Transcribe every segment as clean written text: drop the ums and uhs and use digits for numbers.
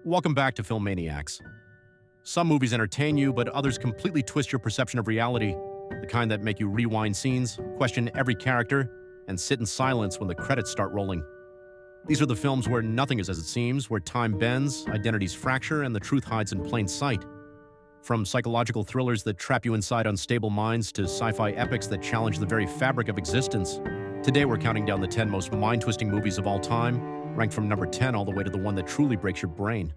Welcome back to FilmManiax. Some movies entertain you, but others completely twist your perception of reality, the kind that make you rewind scenes, question every character, and sit in silence when the credits start rolling. These are the films where nothing is as it seems, where time bends, identities fracture, and the truth hides in plain sight. From psychological thrillers that trap you inside unstable minds to sci-fi epics that challenge the very fabric of existence, today we're counting down the 10 most mind-twisting movies of all time, ranked from number 10 all the way to the one that truly breaks your brain.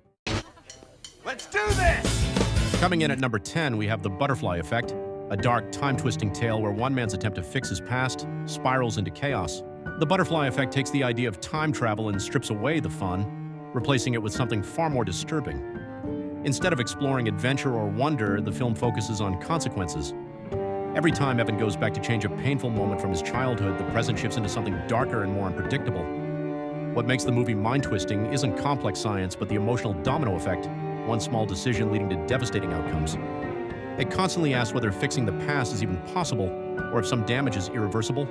Let's do this! Coming in at number 10, we have The Butterfly Effect, a dark, time-twisting tale where one man's attempt to fix his past spirals into chaos. The Butterfly Effect takes the idea of time travel and strips away the fun, replacing it with something far more disturbing. Instead of exploring adventure or wonder, the film focuses on consequences. Every time Evan goes back to change a painful moment from his childhood, the present shifts into something darker and more unpredictable. What makes the movie mind-twisting isn't complex science, but the emotional domino effect, one small decision leading to devastating outcomes. It constantly asks whether fixing the past is even possible, or if some damage is irreversible.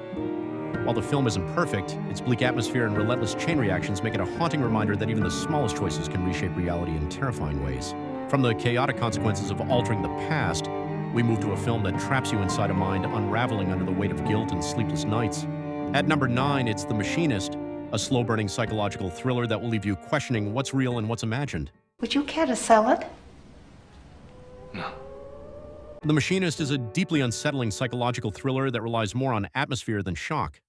While the film isn't perfect, its bleak atmosphere and relentless chain reactions make it a haunting reminder that even the smallest choices can reshape reality in terrifying ways. From the chaotic consequences of altering the past, we move to a film that traps you inside a mind unraveling under the weight of guilt and sleepless nights. At number 9, it's The Machinist, a slow-burning psychological thriller that will leave you questioning what's real and what's imagined. Would you care to sell it? No. The Machinist is a deeply unsettling psychological thriller that relies more on atmosphere than shock.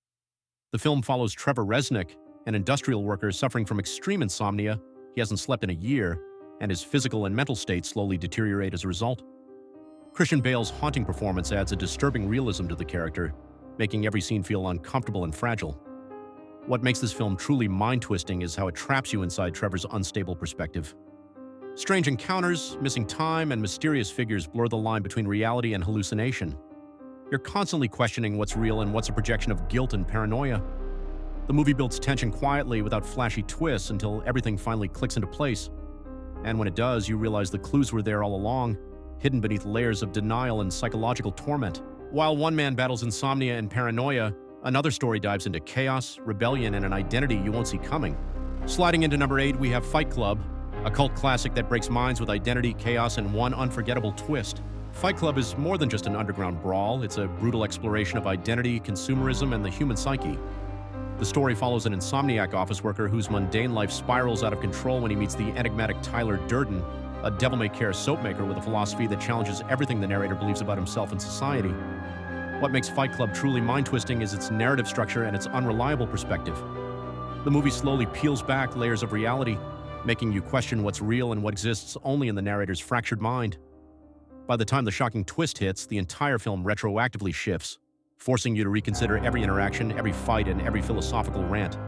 The film follows Trevor Resnick, an industrial worker suffering from extreme insomnia. He hasn't slept in a year, and his physical and mental state slowly deteriorate as a result. Christian Bale's haunting performance adds a disturbing realism to the character, making every scene feel uncomfortable and fragile. What makes this film truly mind-twisting is how it traps you inside Trevor's unstable perspective. Strange encounters, missing time, and mysterious figures blur the line between reality and hallucination. You're constantly questioning what's real and what's a projection of guilt and paranoia. The movie builds tension quietly without flashy twists until everything finally clicks into place. And when it does, you realize the clues were there all along, hidden beneath layers of denial and psychological torment. While one man battles insomnia and paranoia, another story dives into chaos, rebellion, and an identity you won't see coming. Sliding into number 8, we have Fight Club, a cult classic that breaks minds with identity, chaos, and one unforgettable twist. Fight Club is more than just an underground brawl. It's a brutal exploration of identity, consumerism, and the human psyche. The story follows an insomniac office worker whose mundane life spirals out of control when he meets the enigmatic Tyler Durden, a devil-may-care soap maker with a philosophy that challenges everything the narrator believes about himself and society. What makes Fight Club truly mind-twisting is its narrative structure and its unreliable perspective. The movie slowly peels back layers of reality, making you question what's real and what exists only in the narrator's fractured mind. By the time the shocking twist hits, the entire film retroactively shifts, forcing you to reconsider every interaction, every fight, and every philosophical rant.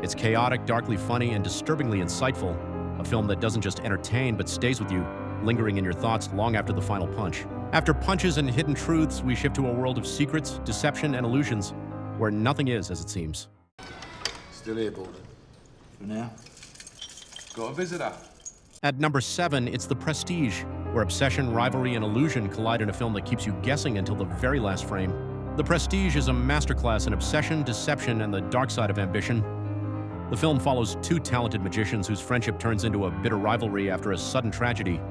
It's chaotic, darkly funny, and disturbingly insightful, a film that doesn't just entertain but stays with you, lingering in your thoughts long after the final punch. After punches and hidden truths, we shift to a world of secrets, deception, and illusions, where nothing is as it seems. Still here, Balder. For now. Got a visitor. At number 7, it's The Prestige, where obsession, rivalry, and illusion collide in a film that keeps you guessing until the very last frame. The Prestige is a masterclass in obsession, deception, and the dark side of ambition. The film follows two talented magicians whose friendship turns into a bitter rivalry after a sudden tragedy.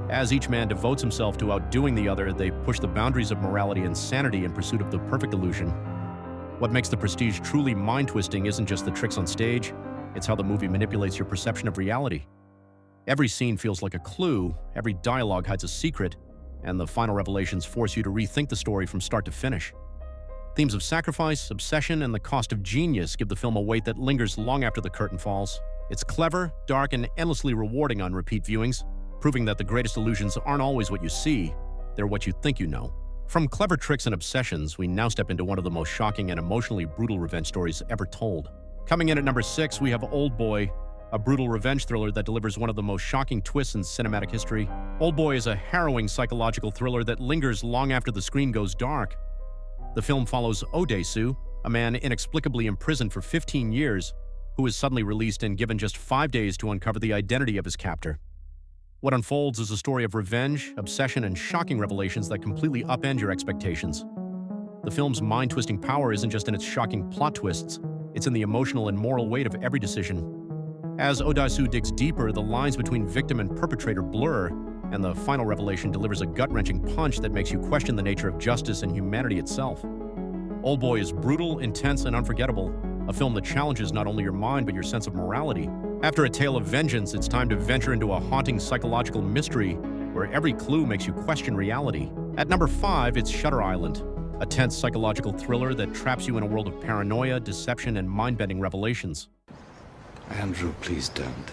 As each man devotes himself to outdoing the other, they push the boundaries of morality and sanity in pursuit of the perfect illusion. What makes The Prestige truly mind-twisting isn't just the tricks on stage, it's how the movie manipulates your perception of reality. Every scene feels like a clue, every dialogue hides a secret, and the final revelations force you to rethink the story from start to finish. Themes of sacrifice, obsession, and the cost of genius give the film a weight that lingers long after the curtain falls. It's clever, dark, and endlessly rewarding on repeat viewings, proving that the greatest illusions aren't always what you see, they're what you think you know. From clever tricks and obsessions, we now step into one of the most shocking and emotionally brutal revenge stories ever told. Coming in at number 6, we have Oldboy, a brutal revenge thriller that delivers one of the most shocking twists in cinematic history. Oldboy is a harrowing psychological thriller that lingers long after the screen goes dark. The film follows Odesu, a man inexplicably imprisoned for 15 years, who is suddenly released and given just 5 days to uncover the identity of his captor. What unfolds is a story of revenge, obsession, and shocking revelations that completely upend your expectations. The film's mind-twisting power isn't just in its shocking plot twists, it's in the emotional and moral weight of every decision. As Odaisu digs deeper, the lines between victim and perpetrator blur, and the final revelation delivers a gut-wrenching punch that makes you question the nature of justice and humanity itself. Oldboy is brutal, intense, and unforgettable, a film that challenges not only your mind but your sense of morality. After a tale of vengeance, it's time to venture into a haunting psychological mystery where every clue makes you question reality. At number 5, it's Shutter Island, a tense psychological thriller that traps you in a world of paranoia, deception, and mind-bending revelations. Andrew, please don't.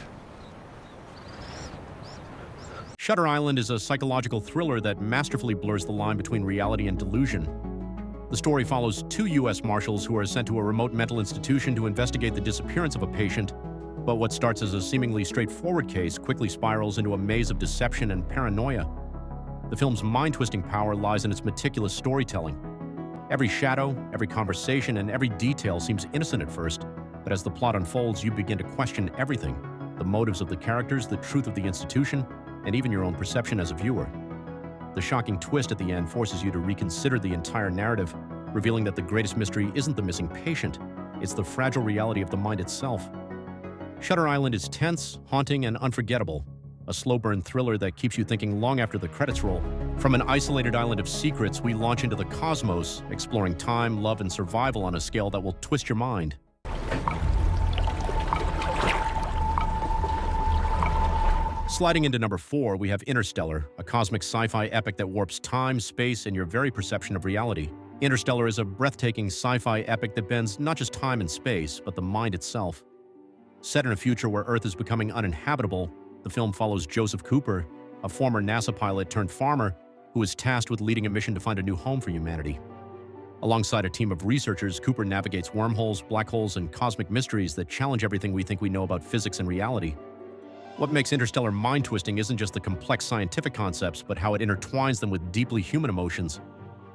Shutter Island is a psychological thriller that masterfully blurs the line between reality and delusion. The story follows 2 U.S. Marshals who are sent to a remote mental institution to investigate the disappearance of a patient, but what starts as a seemingly straightforward case quickly spirals into a maze of deception and paranoia. The film's mind-twisting power lies in its meticulous storytelling. Every shadow, every conversation, and every detail seems innocent at first, but as the plot unfolds, you begin to question everything: the motives of the characters, the truth of the institution, and even your own perception as a viewer. The shocking twist at the end forces you to reconsider the entire narrative, revealing that the greatest mystery isn't the missing patient, it's the fragile reality of the mind itself. Shutter Island is tense, haunting, and unforgettable, a slow-burn thriller that keeps you thinking long after the credits roll. From an isolated island of secrets, we launch into the cosmos, exploring time, love, and survival on a scale that will twist your mind. Sliding into number 4, we have Interstellar, a cosmic sci-fi epic that warps time, space, and your very perception of reality. Interstellar is a breathtaking sci-fi epic that bends not just time and space, but the mind itself. Set in a future where Earth is becoming uninhabitable, the film follows Joseph Cooper, a former NASA pilot turned farmer who is tasked with leading a mission to find a new home for humanity. Alongside a team of researchers, Cooper navigates wormholes, black holes, and cosmic mysteries that challenge everything we think we know about physics and reality. What makes Interstellar mind-twisting isn't just the complex scientific concepts, but how it intertwines them with deeply human emotions.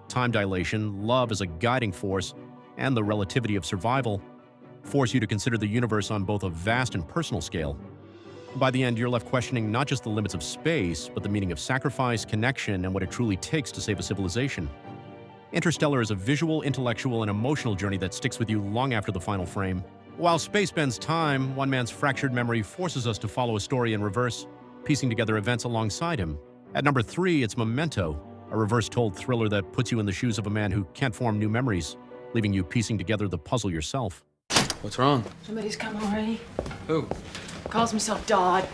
Time dilation, love as a guiding force, and the relativity of survival force you to consider the universe on both a vast and personal scale. By the end, you're left questioning not just the limits of space, but the meaning of sacrifice, connection, and what it truly takes to save a civilization. Interstellar is a visual, intellectual, and emotional journey that sticks with you long after the final frame. While space bends time, one man's fractured memory forces us to follow a story in reverse, piecing together events alongside him. At number 3, it's Memento, a reverse-told thriller that puts you in the shoes of a man who can't form new memories, leaving you piecing together the puzzle yourself. What's wrong? Somebody's come already. Who? Calls himself Dodd.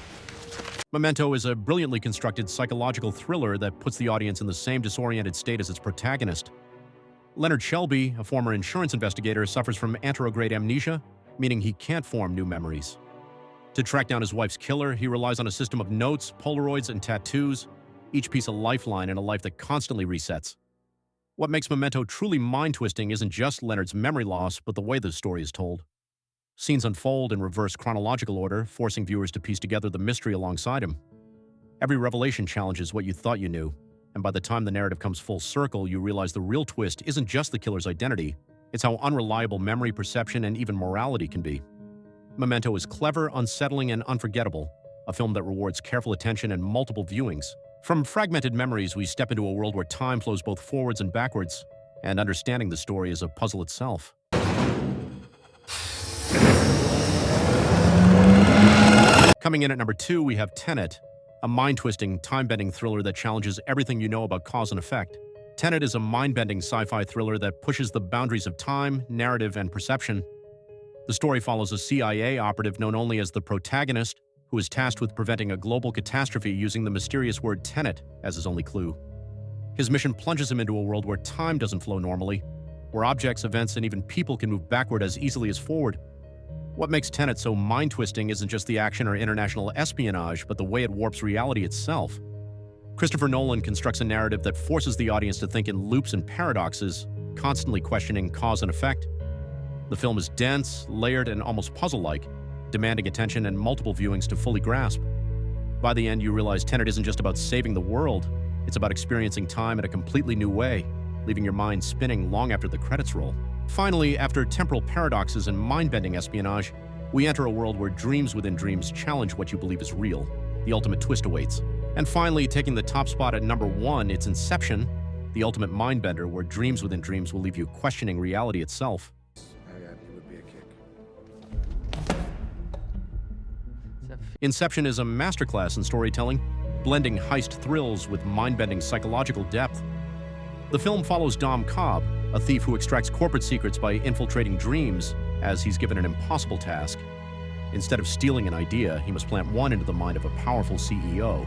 Memento is a brilliantly constructed psychological thriller that puts the audience in the same disoriented state as its protagonist. Leonard Shelby, a former insurance investigator, suffers from anterograde amnesia, meaning he can't form new memories. To track down his wife's killer, he relies on a system of notes, Polaroids, and tattoos, each piece a lifeline in a life that constantly resets. What makes Memento truly mind-twisting isn't just Leonard's memory loss, but the way the story is told. Scenes unfold in reverse chronological order, forcing viewers to piece together the mystery alongside him. Every revelation challenges what you thought you knew, and by the time the narrative comes full circle, you realize the real twist isn't just the killer's identity, it's how unreliable memory, perception, and even morality can be. Memento is clever, unsettling, and unforgettable, a film that rewards careful attention and multiple viewings. From fragmented memories, we step into a world where time flows both forwards and backwards, and understanding the story is a puzzle itself. Coming in at number 2, we have Tenet, a mind-twisting, time-bending thriller that challenges everything you know about cause and effect. Tenet is a mind-bending sci-fi thriller that pushes the boundaries of time, narrative, and perception. The story follows a CIA operative known only as the protagonist, who is tasked with preventing a global catastrophe using the mysterious word Tenet as his only clue. His mission plunges him into a world where time doesn't flow normally, where objects, events, and even people can move backward as easily as forward. What makes Tenet so mind-twisting isn't just the action or international espionage, but the way it warps reality itself. Christopher Nolan constructs a narrative that forces the audience to think in loops and paradoxes, constantly questioning cause and effect. The film is dense, layered, and almost puzzle-like, demanding attention and multiple viewings to fully grasp. By the end, you realize Tenet isn't just about saving the world, it's about experiencing time in a completely new way, leaving your mind spinning long after the credits roll. Finally, after temporal paradoxes and mind-bending espionage, we enter a world where dreams within dreams challenge what you believe is real. The ultimate twist awaits. And finally, taking the top spot at number 1, it's Inception, the ultimate mind-bender where dreams within dreams will leave you questioning reality itself. Ariadne would be a kick. Inception is a masterclass in storytelling, blending heist thrills with mind-bending psychological depth. The film follows Dom Cobb, a thief who extracts corporate secrets by infiltrating dreams as he's given an impossible task. Instead of stealing an idea, he must plant one into the mind of a powerful CEO.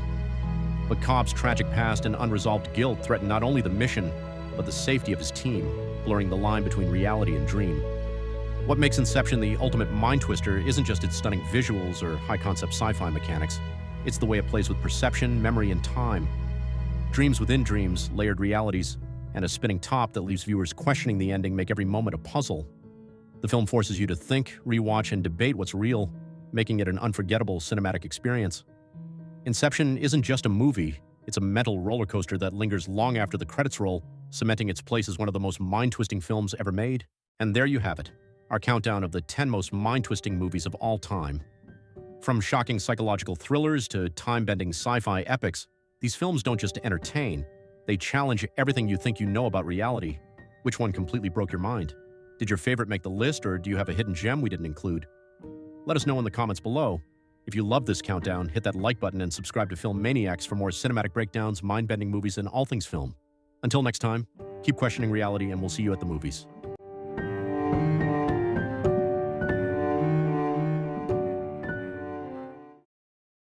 But Cobb's tragic past and unresolved guilt threaten not only the mission, but the safety of his team, blurring the line between reality and dream. What makes Inception the ultimate mind twister isn't just its stunning visuals or high-concept sci-fi mechanics. It's the way it plays with perception, memory, and time. Dreams within dreams, layered realities, and a spinning top that leaves viewers questioning the ending make every moment a puzzle. The film forces you to think, rewatch, and debate what's real, making it an unforgettable cinematic experience. Inception isn't just a movie, it's a mental roller coaster that lingers long after the credits roll, cementing its place as one of the most mind-twisting films ever made. And there you have it, our countdown of the 10 most mind-twisting movies of all time. From shocking psychological thrillers to time-bending sci-fi epics, these films don't just entertain, they challenge everything you think you know about reality. Which one completely broke your mind? Did your favorite make the list, or do you have a hidden gem we didn't include? Let us know in the comments below. If you love this countdown, hit that like button and subscribe to FilmManiax for more cinematic breakdowns, mind-bending movies, and all things film. Until next time, keep questioning reality, and we'll see you at the movies.